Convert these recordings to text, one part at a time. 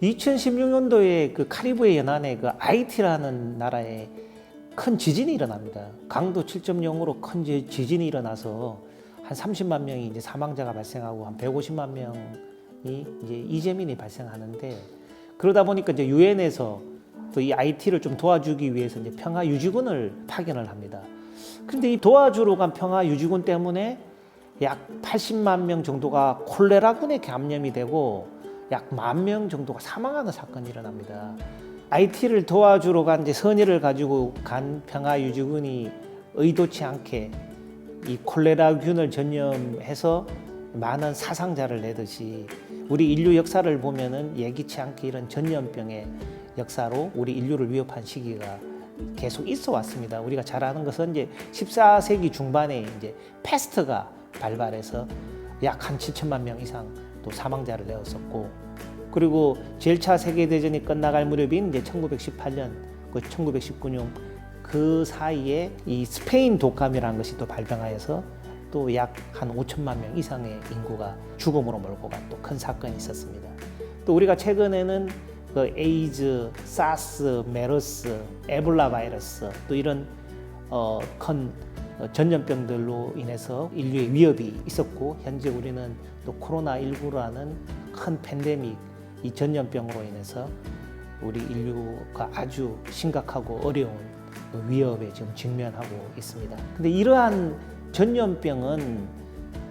2016년도에 그 카리브해 연안에 그 아이티라는 나라에 큰 지진이 일어납니다. 강도 7.0으로 큰 지진이 일어나서 한 30만 명이 이제 사망자가 발생하고 한 150만 명이 이제 이재민이 발생하는데, 그러다 보니까 이제 유엔에서 또 이 아이티를 좀 도와주기 위해서 이제 평화 유지군을 파견을 합니다. 그런데 이 도와주러 간 평화 유지군 때문에 약 80만 명 정도가 콜레라군에 감염이 되고 약 10,000명 정도가 사망하는 사건이 일어납니다. 아이티를 도와주러 간 이제 선의를 가지고 간 평화 유지군이 의도치 않게 이 콜레라균을 전염해서 많은 사상자를 내듯이 우리 인류 역사를 보면은 예기치 않게 이런 전염병의 역사로 우리 인류를 위협한 시기가 계속 있어 왔습니다. 우리가 잘 아는 것은 이제 14세기 중반에 이제 패스트가 발발해서 약 한 7천만 명 이상 또 사망자를 내었었고, 그리고 제일 차 세계대전이 끝나갈 무렵인 이제 1918년, 1919년 그 사이에 이 스페인 독감이라는 것이 또 발병하여서 또 약 한 5천만 명 이상의 인구가 죽음으로 몰고 간 또 큰 사건이 있었습니다. 또 우리가 최근에는 그 에이즈, 사스, 메르스, 에볼라 바이러스 또 이런 큰 전염병들로 인해서 인류의 위협이 있었고, 현재 우리는 또 코로나19라는 큰 팬데믹, 이 전염병으로 인해서 우리 인류가 아주 심각하고 어려운 위협에 지금 직면하고 있습니다. 근데 이러한 전염병은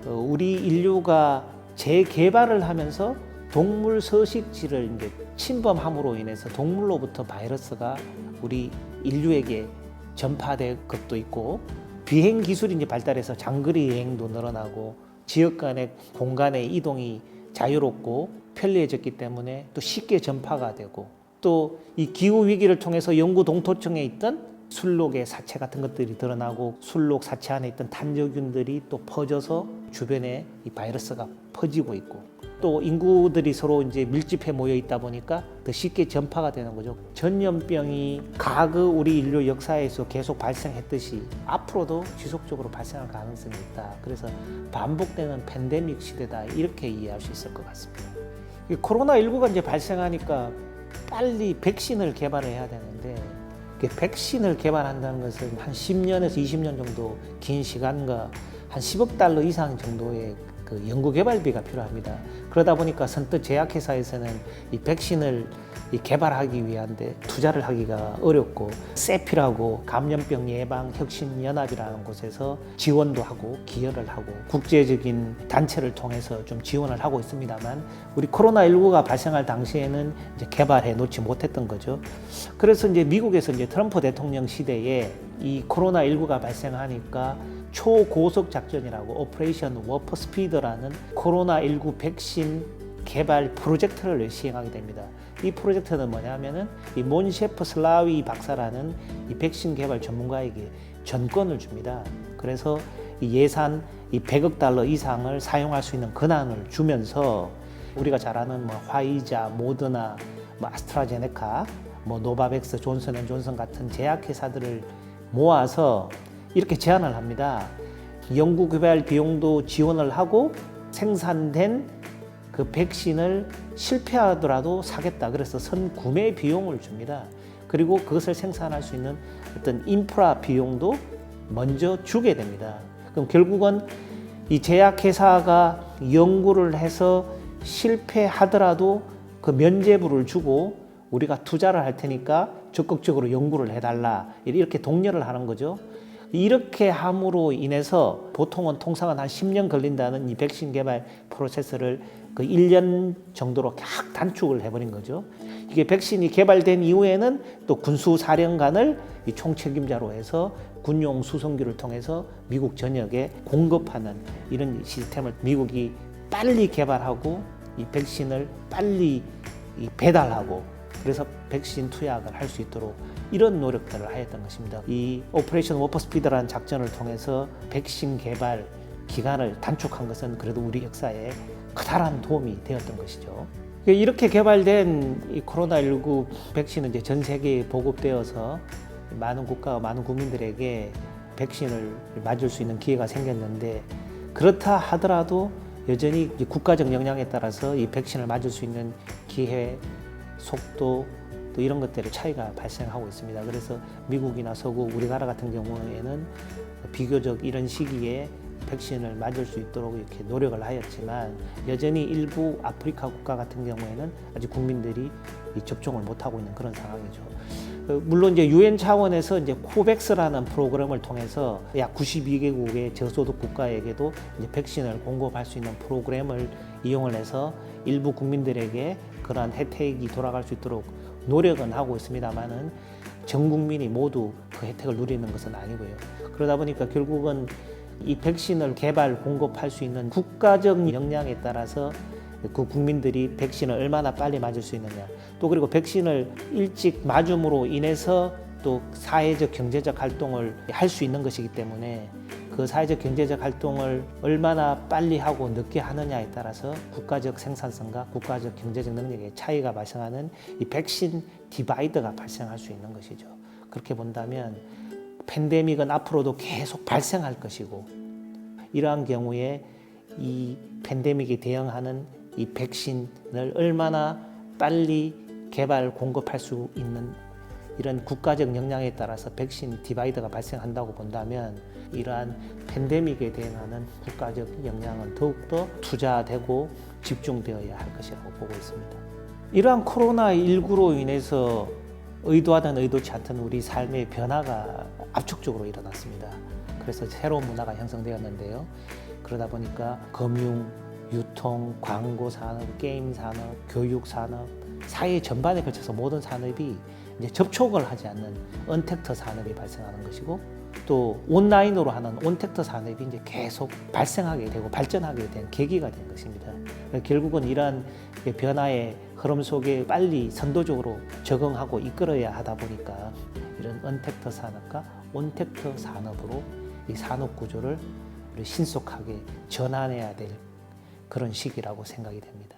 우리 인류가 재개발을 하면서 동물 서식지를 이제 침범함으로 인해서 동물로부터 바이러스가 우리 인류에게 전파될 것도 있고, 비행 기술이 이제 발달해서 장거리 여행도 늘어나고 지역 간의 공간의 이동이 자유롭고 편리해졌기 때문에 또 쉽게 전파가 되고, 또 이 기후 위기를 통해서 영구 동토층에 있던 술록의 사체 같은 것들이 드러나고 술록 사체 안에 있던 탄저균들이 또 퍼져서 주변에 이 바이러스가 퍼지고 있고, 또 인구들이 서로 이제 밀집해 모여 있다 보니까 더 쉽게 전파가 되는 거죠. 전염병이 과거 우리 인류 역사에서 계속 발생했듯이 앞으로도 지속적으로 발생할 가능성이 있다. 그래서 반복되는 팬데믹 시대다, 이렇게 이해할 수 있을 것 같습니다. 코로나19가 이제 발생하니까 빨리 백신을 개발해야 되는데, 백신을 개발한다는 것은 한 10년에서 20년 정도 긴 시간과 한 10억 달러 이상 정도의 그 연구 개발비가 필요합니다. 그러다 보니까 선뜻 제약회사에서는 이 백신을 개발하기 위한데 투자를 하기가 어렵고, 세피라고 감염병 예방 혁신 연합이라는 곳에서 지원도 하고 기여를 하고 국제적인 단체를 통해서 좀 지원을 하고 있습니다만, 우리 코로나19가 발생할 당시에는 이제 개발해 놓지 못했던 거죠. 그래서 이제 미국에서 이제 트럼프 대통령 시대에 이 코로나19가 발생하니까 초고속 작전이라고 오퍼레이션 워프 스피드라는 코로나19 백신 개발 프로젝트를 시행하게 됩니다. 이 프로젝트는 뭐냐면은 이 몬셰프 슬라위 박사라는 이 백신 개발 전문가에게 전권을 줍니다. 그래서 이 예산 이 100억 달러 이상을 사용할 수 있는 권한을 주면서 우리가 잘 아는 뭐 화이자, 모더나, 뭐 아스트라제네카, 뭐 노바백스, 존슨앤존슨 같은 제약회사들을 모아서 이렇게 제안을 합니다. 연구개발 비용도 지원을 하고 생산된 그 백신을 실패하더라도 사겠다. 그래서 선구매 비용을 줍니다. 그리고 그것을 생산할 수 있는 어떤 인프라 비용도 먼저 주게 됩니다. 그럼 결국은 이 제약회사가 연구를 해서 실패하더라도 그 면제부를 주고 우리가 투자를 할 테니까 적극적으로 연구를 해달라, 이렇게 독려를 하는 거죠. 이렇게 함으로 인해서 보통은 통상은 한 10년 걸린다는 이 백신 개발 프로세스를 그 1년 정도로 쫙 단축을 해버린 거죠. 이게 백신이 개발된 이후에는 또 군수사령관을 이 총책임자로 해서 군용 수송기를 통해서 미국 전역에 공급하는 이런 시스템을 미국이 빨리 개발하고 이 백신을 빨리 배달하고, 그래서 백신 투약을 할 수 있도록 이런 노력들을 하였던 것입니다. 이 오퍼레이션 워프 스피드라는 작전을 통해서 백신 개발 기간을 단축한 것은 그래도 우리 역사에 커다란 도움이 되었던 것이죠. 이렇게 개발된 이 코로나19 백신은 이제 전 세계에 보급되어서 많은 국가와 많은 국민들에게 백신을 맞을 수 있는 기회가 생겼는데, 그렇다 하더라도 여전히 국가적 역량에 따라서 이 백신을 맞을 수 있는 기회 속도 또 이런 것들의 차이가 발생하고 있습니다. 그래서 미국이나 서구, 우리나라 같은 경우에는 비교적 이런 시기에 백신을 맞을 수 있도록 이렇게 노력을 하였지만 여전히 일부 아프리카 국가 같은 경우에는 아직 국민들이 접종을 못하고 있는 그런 상황이죠. 물론 이제 유엔 차원에서 이제 코백스라는 프로그램을 통해서 약 92개국의 저소득 국가에게도 이제 백신을 공급할 수 있는 프로그램을 이용을 해서 일부 국민들에게 그러한 혜택이 돌아갈 수 있도록 노력은 하고 있습니다만은 전 국민이 모두 그 혜택을 누리는 것은 아니고요. 그러다 보니까 결국은 이 백신을 개발 공급할 수 있는 국가적 역량에 따라서 그 국민들이 백신을 얼마나 빨리 맞을 수 있느냐, 또 그리고 백신을 일찍 맞음으로 인해서 또 사회적 경제적 활동을 할 수 있는 것이기 때문에 그 사회적 경제적 활동을 얼마나 빨리 하고 늦게 하느냐에 따라서 국가적 생산성과 국가적 경제적 능력의 차이가 발생하는 이 백신 디바이더가 발생할 수 있는 것이죠. 그렇게 본다면 팬데믹은 앞으로도 계속 발생할 것이고, 이러한 경우에 이 팬데믹에 대응하는 이 백신을 얼마나 빨리 개발 공급할 수 있는 이런 국가적 역량에 따라서 백신 디바이더가 발생한다고 본다면 이러한 팬데믹에 대응하는 국가적 역량은 더욱더 투자되고 집중되어야 할 것이라고 보고 있습니다. 이러한 코로나19로 인해서 의도하든 의도치 않든 우리 삶의 변화가 압축적으로 일어났습니다. 그래서 새로운 문화가 형성되었는데요. 그러다 보니까 금융, 유통, 광고 산업, 게임 산업, 교육 산업, 사회 전반에 걸쳐서 모든 산업이 이제 접촉을 하지 않는 언택트 산업이 발생하는 것이고, 또 온라인으로 하는 온택트 산업이 이제 계속 발생하게 되고 발전하게 된 계기가 된 것입니다. 결국은 이러한 변화의 흐름 속에 빨리 선도적으로 적응하고 이끌어야 하다 보니까 이런 언택트 산업과 온택트 산업으로 이 산업 구조를 신속하게 전환해야 될 그런 시기라고 생각이 됩니다.